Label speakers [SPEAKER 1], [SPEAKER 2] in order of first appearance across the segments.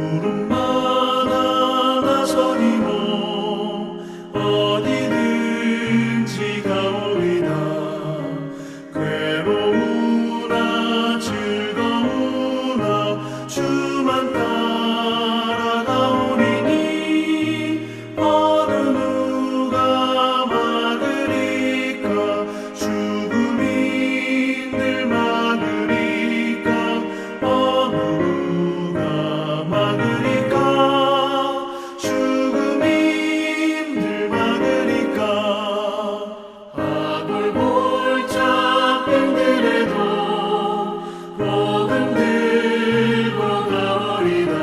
[SPEAKER 1] 부름마다 나서니모 어디든지 가오리다. 괴로우나 즐거우나 주만 따라가오리니 어느 누가 막으리까. 죽음인들 막으리까. 어느 누가 막으리까. 죽음인들 막으리까. 아골골짝병들에도 복음 들고 가오리다.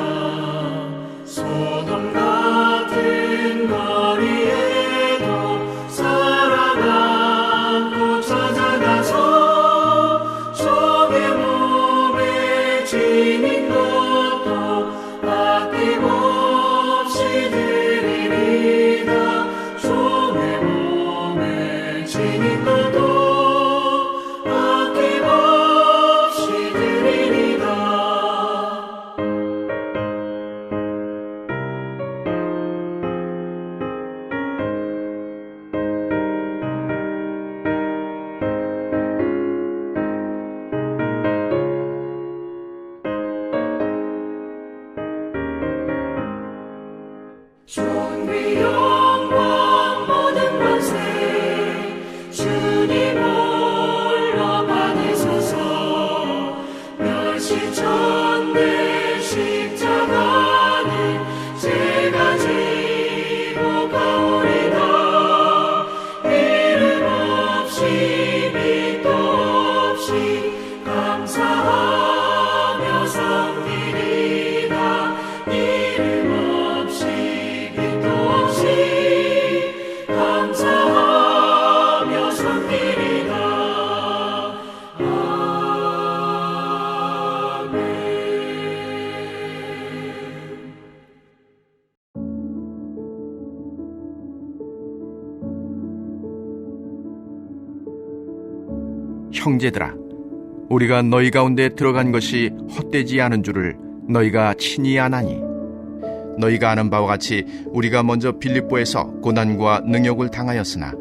[SPEAKER 1] 소돔 같은 거리에도 살아남고 찾아가서 종의 몸에 지닌 것도 아낌없이 드리리다. 종의 몸에 지닌 것도 아낌없이 드리리다. 존귀 영광 모든 권세 주님 홀로 받으소서. 멸시천대 십자가는 제가 지고 가오리다. 이름 없이 빛도 없이 감사하며 섬기리다. 이름 없이 빛도 없이 감사하며 섬기리다. 아멘.
[SPEAKER 2] 형제들아, 우리가 너희 가운데 들어간 것이 헛되지 않은 줄을 너희가 친히 아나니, 너희가 아는 바와 같이 우리가 먼저 빌립보에서 고난과 능욕을 당하였으나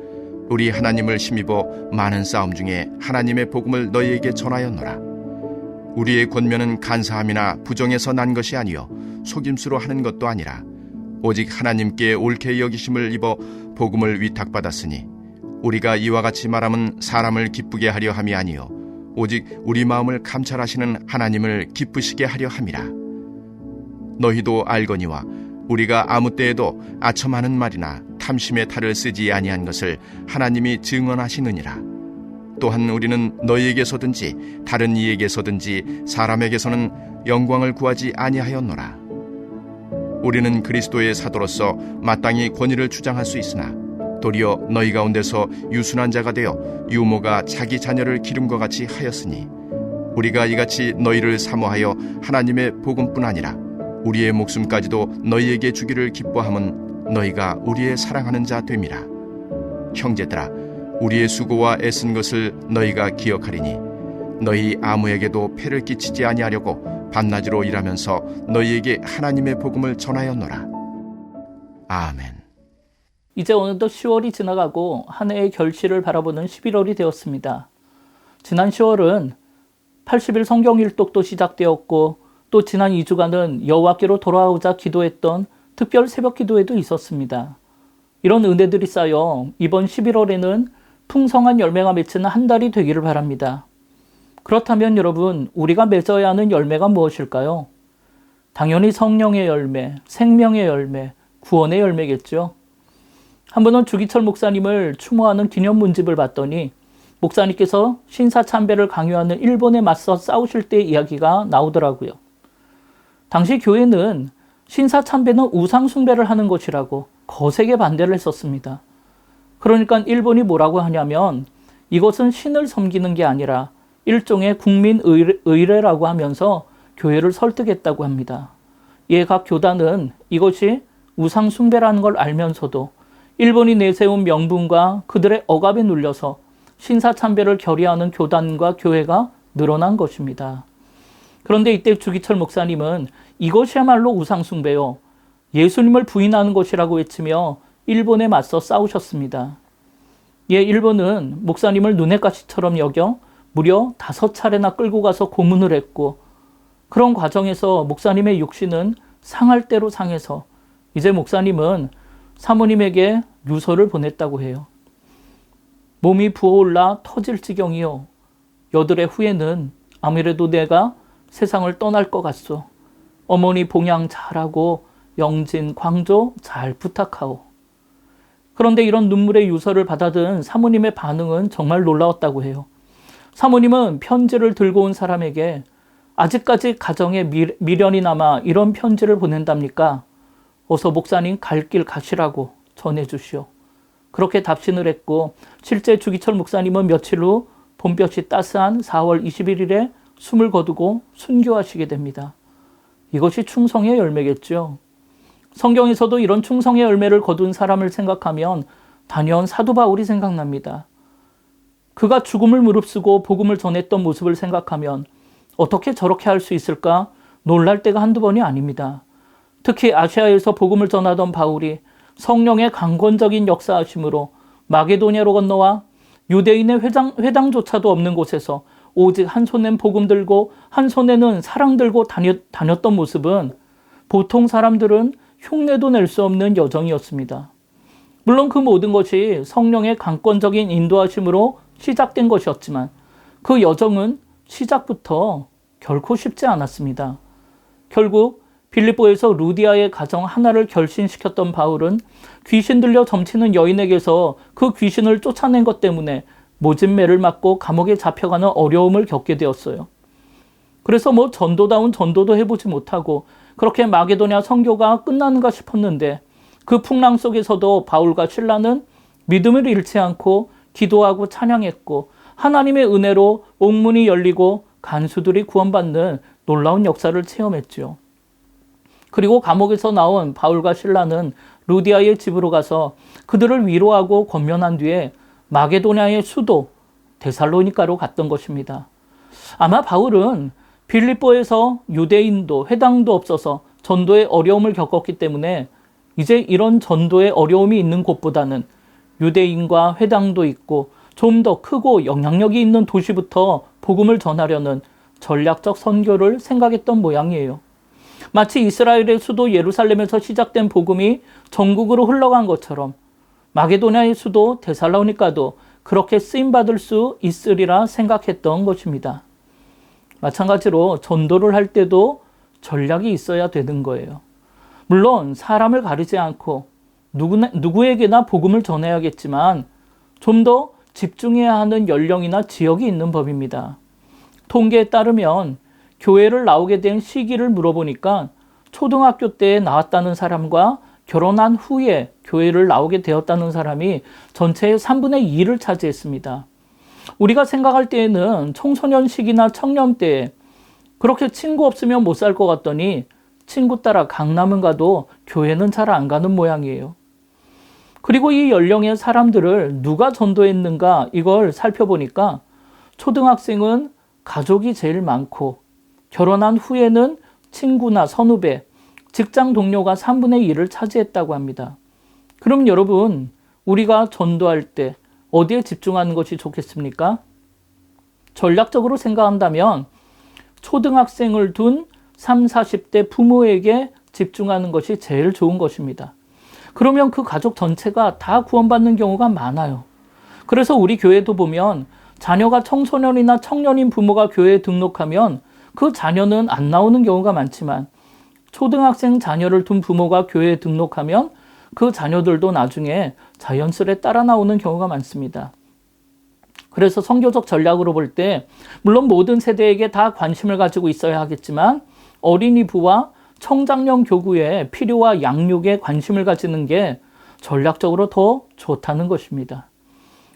[SPEAKER 2] 우리 하나님을 힘입어 많은 싸움 중에 하나님의 복음을 너희에게 전하였노라. 우리의 권면은 간사함이나 부정에서 난 것이 아니요 속임수로 하는 것도 아니라 오직 하나님께 옳게 여기심을 입어 복음을 위탁받았으니 우리가 이와 같이 말하면 사람을 기쁘게 하려 함이 아니요 오직 우리 마음을 감찰하시는 하나님을 기쁘시게 하려 함이라. 너희도 알거니와 우리가 아무 때에도 아첨하는 말이나 탐심의 탈을 쓰지 아니한 것을 하나님이 증언하시느니라. 또한 우리는 너희에게서든지 다른 이에게서든지 사람에게서는 영광을 구하지 아니하였노라. 우리는 그리스도의 사도로서 마땅히 권위를 주장할 수 있으나 도리어 너희 가운데서 유순한 자가 되어 유모가 자기 자녀를 기름과 같이 하였으니 우리가 이같이 너희를 사모하여 하나님의 복음뿐 아니라 우리의 목숨까지도 너희에게 주기를 기뻐함은 너희가 우리의 사랑하는 자 됨이라. 형제들아, 우리의 수고와 애쓴 것을 너희가 기억하리니 너희 아무에게도 폐를 끼치지 아니하려고 밤낮으로 일하면서 너희에게 하나님의 복음을 전하였노라. 아멘.
[SPEAKER 3] 이제 어느덧 10월이 지나가고 한 해의 결실을 바라보는 11월이 되었습니다. 지난 10월은 80일 성경 일독도 시작되었고 또 지난 2주간은 여호와께로 돌아오자 기도했던 특별 새벽 기도회도 있었습니다. 이런 은혜들이 쌓여 이번 11월에는 풍성한 열매가 맺히는 한 달이 되기를 바랍니다. 그렇다면 여러분, 우리가 맺어야 하는 열매가 무엇일까요? 당연히 성령의 열매, 생명의 열매, 구원의 열매겠죠. 한 번은 주기철 목사님을 추모하는 기념 문집을 봤더니 목사님께서 신사참배를 강요하는 일본에 맞서 싸우실 때의 이야기가 나오더라고요. 당시 교회는 신사참배는 우상숭배를 하는 것이라고 거세게 반대를 했었습니다. 그러니까 일본이 뭐라고 하냐면 이것은 신을 섬기는 게 아니라 일종의 국민의례라고 하면서 교회를 설득했다고 합니다. 이에 각 교단은 이것이 우상숭배라는 걸 알면서도 일본이 내세운 명분과 그들의 억압에 눌려서 신사참배를 결의하는 교단과 교회가 늘어난 것입니다. 그런데 이때 주기철 목사님은 이것이야말로 우상숭배요. 예수님을 부인하는 것이라고 외치며 일본에 맞서 싸우셨습니다. 일본은 목사님을 눈의 가시처럼 여겨 무려 5차례나 끌고 가서 고문을 했고, 그런 과정에서 목사님의 육신은 상할 대로 상해서 이제 목사님은 사모님에게 유서를 보냈다고 해요. 몸이 부어올라 터질 지경이요. 여드레 후에는 아무래도 내가 세상을 떠날 것 같소. 어머니 봉양 잘하고 영진, 광조 잘 부탁하오. 그런데 이런 눈물의 유서를 받아든 사모님의 반응은 정말 놀라웠다고 해요. 사모님은 편지를 들고 온 사람에게 아직까지 가정에 미련이 남아 이런 편지를 보낸답니까? 어서 목사님 갈 길 가시라고 전해주시오. 그렇게 답신을 했고, 실제 주기철 목사님은 며칠 후 봄볕이 따스한 4월 21일에 숨을 거두고 순교하시게 됩니다. 이것이 충성의 열매겠죠. 성경에서도 이런 충성의 열매를 거둔 사람을 생각하면 단연 사도 바울이 생각납니다. 그가 죽음을 무릅쓰고 복음을 전했던 모습을 생각하면 어떻게 저렇게 할 수 있을까 놀랄 때가 한두 번이 아닙니다. 특히 아시아에서 복음을 전하던 바울이 성령의 강권적인 역사하심으로 마게도냐로 건너와 유대인의 회당조차도 없는 곳에서 오직 한 손엔 복음 들고 한 손에는 사랑 들고 다녔던 모습은 보통 사람들은 흉내도 낼 수 없는 여정이었습니다. 물론 그 모든 것이 성령의 강권적인 인도하심으로 시작된 것이었지만 그 여정은 시작부터 결코 쉽지 않았습니다. 결국 빌립보에서 루디아의 가정 하나를 결신시켰던 바울은 귀신 들려 점치는 여인에게서 그 귀신을 쫓아낸 것 때문에 모진매를 맞고 감옥에 잡혀가는 어려움을 겪게 되었어요. 그래서 전도다운 전도도 해보지 못하고 그렇게 마게도냐 선교가 끝나는가 싶었는데, 그 풍랑 속에서도 바울과 실라는 믿음을 잃지 않고 기도하고 찬양했고, 하나님의 은혜로 옥문이 열리고 간수들이 구원받는 놀라운 역사를 체험했죠. 그리고 감옥에서 나온 바울과 실라는 루디아의 집으로 가서 그들을 위로하고 권면한 뒤에 마게도냐의 수도 데살로니가로 갔던 것입니다. 아마 바울은 빌립보에서 유대인도 회당도 없어서 전도에 어려움을 겪었기 때문에 이제 이런 전도에 어려움이 있는 곳보다는 유대인과 회당도 있고 좀 더 크고 영향력이 있는 도시부터 복음을 전하려는 전략적 선교를 생각했던 모양이에요. 마치 이스라엘의 수도 예루살렘에서 시작된 복음이 전국으로 흘러간 것처럼 마게도냐의 수도 데살로니가도 그렇게 쓰임받을 수 있으리라 생각했던 것입니다. 마찬가지로 전도를 할 때도 전략이 있어야 되는 거예요. 물론 사람을 가리지 않고 누구에게나 복음을 전해야겠지만 좀 더 집중해야 하는 연령이나 지역이 있는 법입니다. 통계에 따르면 교회를 나오게 된 시기를 물어보니까 초등학교 때 나왔다는 사람과 결혼한 후에 교회를 나오게 되었다는 사람이 전체의 3분의 2를 차지했습니다. 우리가 생각할 때에는 청소년 시기나 청년 때 그렇게 친구 없으면 못 살 것 같더니 친구 따라 강남은 가도 교회는 잘 안 가는 모양이에요. 그리고 이 연령의 사람들을 누가 전도했는가 이걸 살펴보니까 초등학생은 가족이 제일 많고 결혼한 후에는 친구나 선후배, 직장 동료가 3분의 1을 차지했다고 합니다. 그럼 여러분, 우리가 전도할 때 어디에 집중하는 것이 좋겠습니까? 전략적으로 생각한다면 초등학생을 둔 30, 40대 부모에게 집중하는 것이 제일 좋은 것입니다. 그러면 그 가족 전체가 다 구원받는 경우가 많아요. 그래서 우리 교회도 보면 자녀가 청소년이나 청년인 부모가 교회에 등록하면 그 자녀는 안 나오는 경우가 많지만 초등학생 자녀를 둔 부모가 교회에 등록하면 그 자녀들도 나중에 자연스레 따라 나오는 경우가 많습니다. 그래서 선교적 전략으로 볼 때 물론 모든 세대에게 다 관심을 가지고 있어야 하겠지만 어린이부와 청장년 교구의 필요와 양육에 관심을 가지는 게 전략적으로 더 좋다는 것입니다.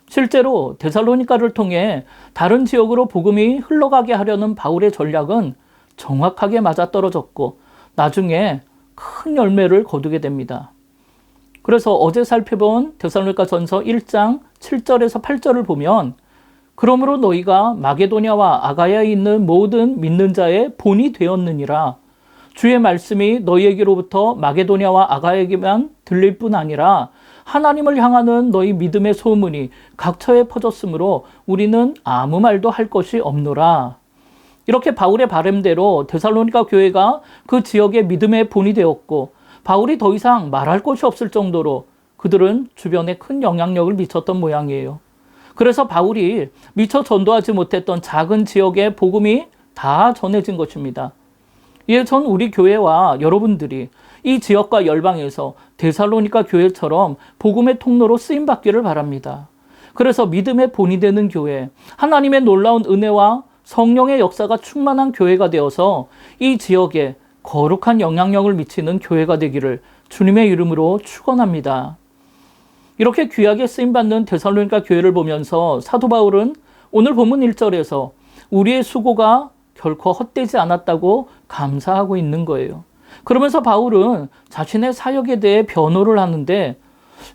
[SPEAKER 3] 실제로 데살로니가를 통해 다른 지역으로 복음이 흘러가게 하려는 바울의 전략은 정확하게 맞아떨어졌고 나중에 큰 열매를 거두게 됩니다. 그래서 어제 살펴본 데살로니가전서 1장 7절에서 8절을 보면 그러므로 너희가 마게도냐와 아가야에 있는 모든 믿는 자의 본이 되었느니라. 주의 말씀이 너희에게로부터 마게도냐와 아가에게만 들릴 뿐 아니라 하나님을 향하는 너희 믿음의 소문이 각처에 퍼졌으므로 우리는 아무 말도 할 것이 없노라. 이렇게 바울의 바람대로 데살로니가 교회가 그 지역의 믿음의 본이 되었고, 바울이 더 이상 말할 것이 없을 정도로 그들은 주변에 큰 영향력을 미쳤던 모양이에요. 그래서 바울이 미처 전도하지 못했던 작은 지역의 복음이 다 전해진 것입니다. 이에 전 우리 교회와 여러분들이 이 지역과 열방에서 데살로니가 교회처럼 복음의 통로로 쓰임받기를 바랍니다. 그래서 믿음의 본이 되는 교회, 하나님의 놀라운 은혜와 성령의 역사가 충만한 교회가 되어서 이 지역에 거룩한 영향력을 미치는 교회가 되기를 주님의 이름으로 축원합니다. 이렇게 귀하게 쓰임받는 데살로니가 교회를 보면서 사도 바울은 오늘 본문 1절에서 우리의 수고가 결코 헛되지 않았다고 감사하고 있는 거예요. 그러면서 바울은 자신의 사역에 대해 변호를 하는데,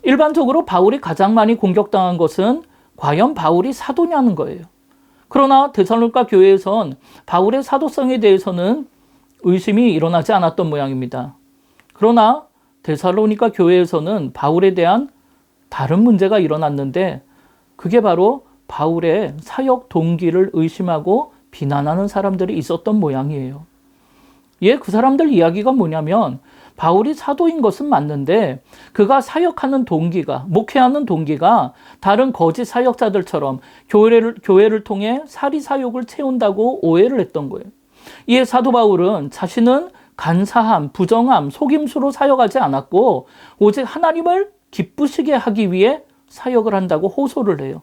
[SPEAKER 3] 일반적으로 바울이 가장 많이 공격당한 것은 과연 바울이 사도냐는 거예요. 그러나 데살로니가 교회에선 바울의 사도성에 대해서는 의심이 일어나지 않았던 모양입니다. 그러나 데살로니가 교회에서는 바울에 대한 다른 문제가 일어났는데, 그게 바로 바울의 사역 동기를 의심하고 비난하는 사람들이 있었던 모양이에요. 그 사람들 이야기가 뭐냐면, 바울이 사도인 것은 맞는데 그가 사역하는 동기가, 목회하는 동기가 다른 거짓 사역자들처럼 교회를 통해 사리사욕을 채운다고 오해를 했던 거예요. 이에 사도 바울은 자신은 간사함, 부정함, 속임수로 사역하지 않았고 오직 하나님을 기쁘시게 하기 위해 사역을 한다고 호소를 해요.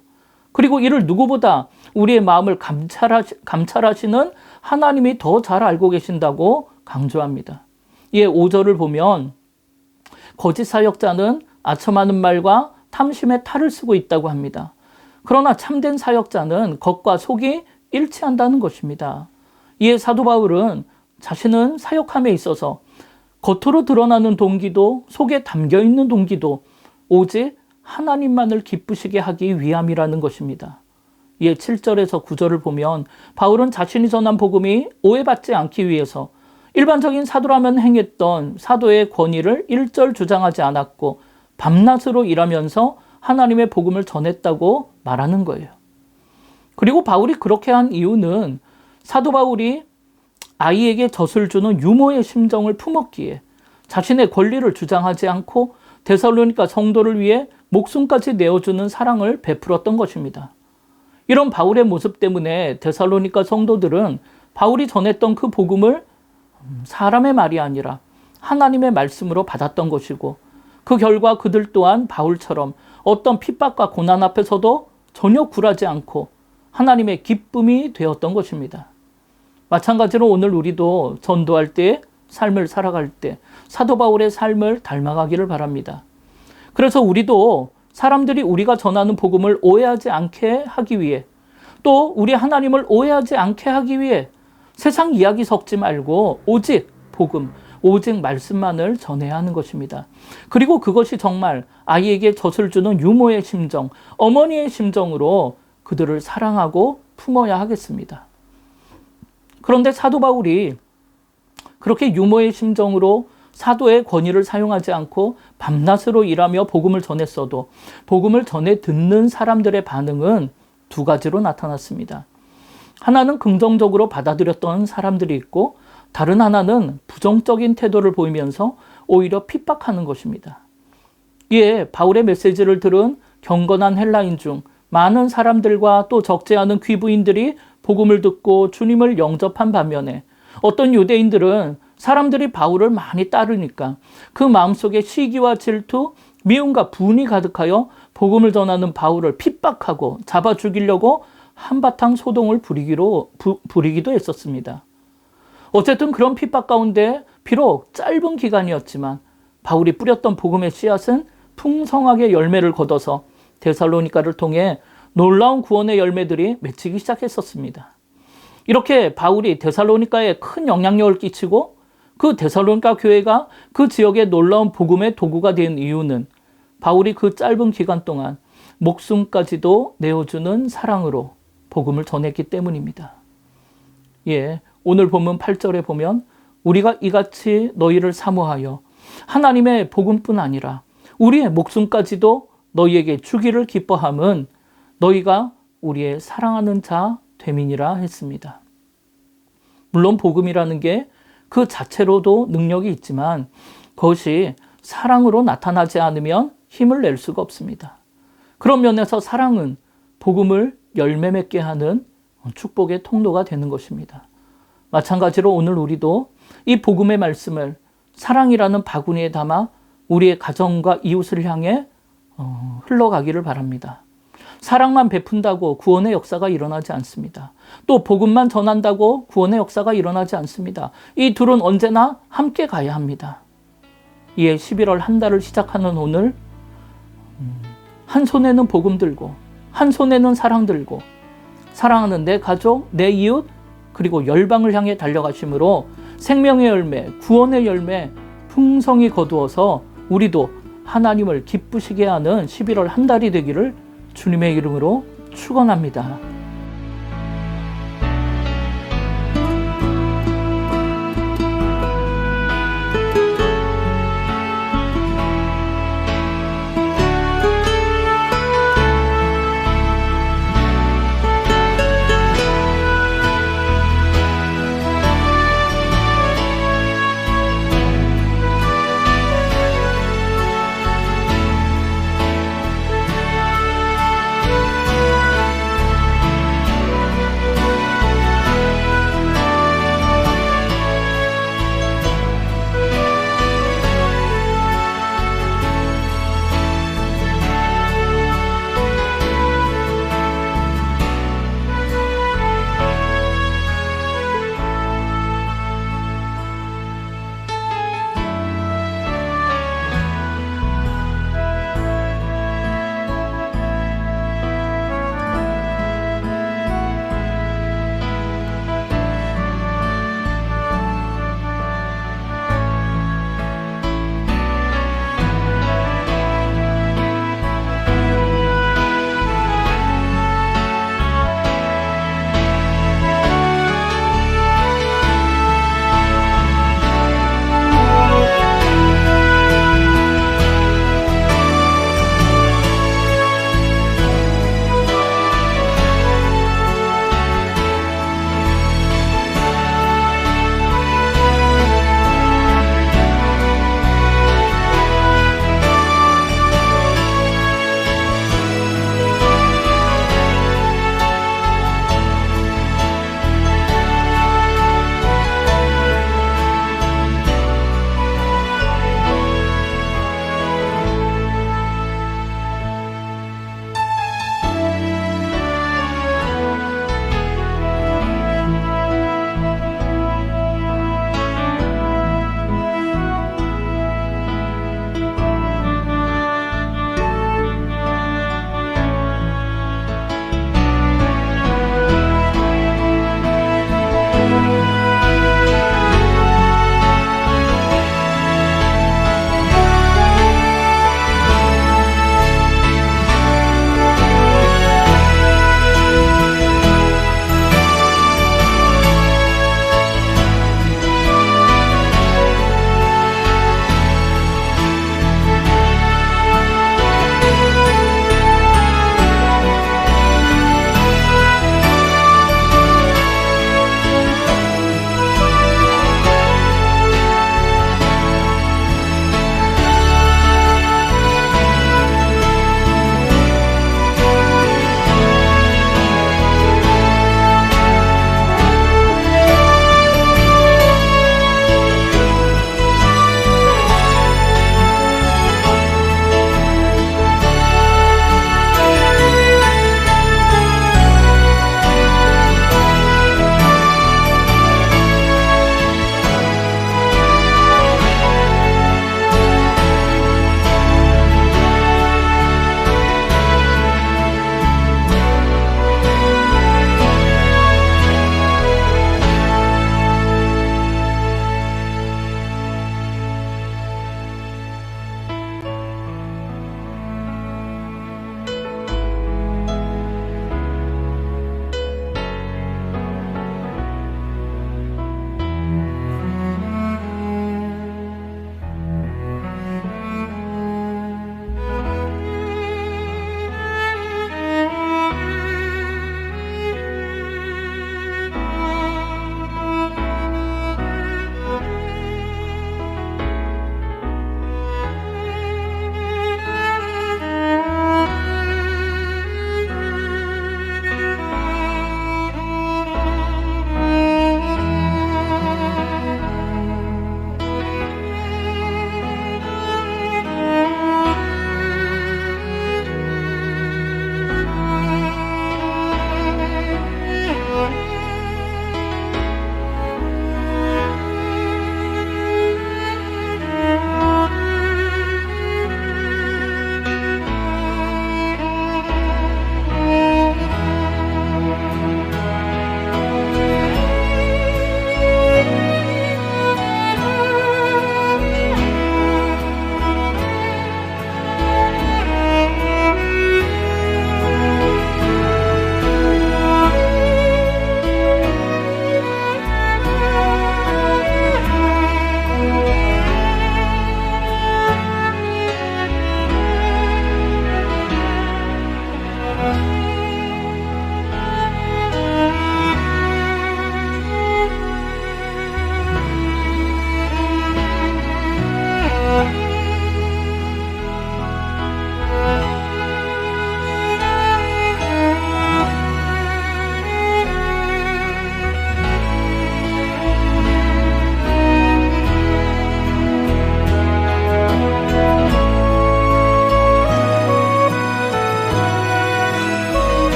[SPEAKER 3] 그리고 이를 누구보다 우리의 마음을 감찰하시는 하나님이 더 잘 알고 계신다고 강조합니다. 이에 5절을 보면 거짓 사역자는 아첨하는 말과 탐심의 탈을 쓰고 있다고 합니다. 그러나 참된 사역자는 겉과 속이 일치한다는 것입니다. 이에 사도 바울은 자신은 사역함에 있어서 겉으로 드러나는 동기도 속에 담겨있는 동기도 오직 하나님만을 기쁘시게 하기 위함이라는 것입니다. 이에 7절에서 9절을 보면 바울은 자신이 전한 복음이 오해받지 않기 위해서 일반적인 사도라면 행했던 사도의 권위를 일절 주장하지 않았고 밤낮으로 일하면서 하나님의 복음을 전했다고 말하는 거예요. 그리고 바울이 그렇게 한 이유는 사도 바울이 아이에게 젖을 주는 유모의 심정을 품었기에 자신의 권리를 주장하지 않고 데살로니가 성도를 위해 목숨까지 내어주는 사랑을 베풀었던 것입니다. 이런 바울의 모습 때문에 데살로니가 성도들은 바울이 전했던 그 복음을 사람의 말이 아니라 하나님의 말씀으로 받았던 것이고, 그 결과 그들 또한 바울처럼 어떤 핍박과 고난 앞에서도 전혀 굴하지 않고 하나님의 기쁨이 되었던 것입니다. 마찬가지로 오늘 우리도 전도할 때, 삶을 살아갈 때 사도 바울의 삶을 닮아가기를 바랍니다. 그래서 우리도 사람들이 우리가 전하는 복음을 오해하지 않게 하기 위해, 또 우리 하나님을 오해하지 않게 하기 위해 세상 이야기 섞지 말고 오직 복음, 오직 말씀만을 전해야 하는 것입니다. 그리고 그것이 정말 아이에게 젖을 주는 유모의 심정, 어머니의 심정으로 그들을 사랑하고 품어야 하겠습니다. 그런데 사도 바울이 그렇게 유모의 심정으로 사도의 권위를 사용하지 않고 밤낮으로 일하며 복음을 전했어도 복음을 전해 듣는 사람들의 반응은 두 가지로 나타났습니다. 하나는 긍정적으로 받아들였던 사람들이 있고, 다른 하나는 부정적인 태도를 보이면서 오히려 핍박하는 것입니다. 이에 바울의 메시지를 들은 경건한 헬라인 중 많은 사람들과 또 적지 않은 귀부인들이 복음을 듣고 주님을 영접한 반면에, 어떤 유대인들은 사람들이 바울을 많이 따르니까 그 마음속에 시기와 질투, 미움과 분이 가득하여 복음을 전하는 바울을 핍박하고 잡아 죽이려고 한바탕 소동을 부리기도 했었습니다. 어쨌든 그런 핍박 가운데 비록 짧은 기간이었지만 바울이 뿌렸던 복음의 씨앗은 풍성하게 열매를 거둬서 데살로니가를 통해 놀라운 구원의 열매들이 맺히기 시작했었습니다. 이렇게 바울이 데살로니가에 큰 영향력을 끼치고 그 데살로니가 교회가 그 지역의 놀라운 복음의 도구가 된 이유는 바울이 그 짧은 기간 동안 목숨까지도 내어주는 사랑으로 복음을 전했기 때문입니다. 오늘 본문 8절에 보면 우리가 이같이 너희를 사모하여 하나님의 복음뿐 아니라 우리의 목숨까지도 너희에게 주기를 기뻐함은 너희가 우리의 사랑하는 자 됨이니라 했습니다. 물론 복음이라는 게 그 자체로도 능력이 있지만 그것이 사랑으로 나타나지 않으면 힘을 낼 수가 없습니다. 그런 면에서 사랑은 복음을 열매 맺게 하는 축복의 통로가 되는 것입니다. 마찬가지로 오늘 우리도 이 복음의 말씀을 사랑이라는 바구니에 담아 우리의 가정과 이웃을 향해 흘러가기를 바랍니다. 사랑만 베푼다고 구원의 역사가 일어나지 않습니다. 또 복음만 전한다고 구원의 역사가 일어나지 않습니다. 이 둘은 언제나 함께 가야 합니다. 이에 11월 한 달을 시작하는 오늘 한 손에는 복음 들고 한 손에는 사랑 들고 사랑하는 내 가족, 내 이웃 그리고 열방을 향해 달려가심으로 생명의 열매, 구원의 열매 풍성히 거두어서 우리도 하나님을 기쁘시게 하는 11월 한 달이 되기를 주님의 이름으로 축원합니다.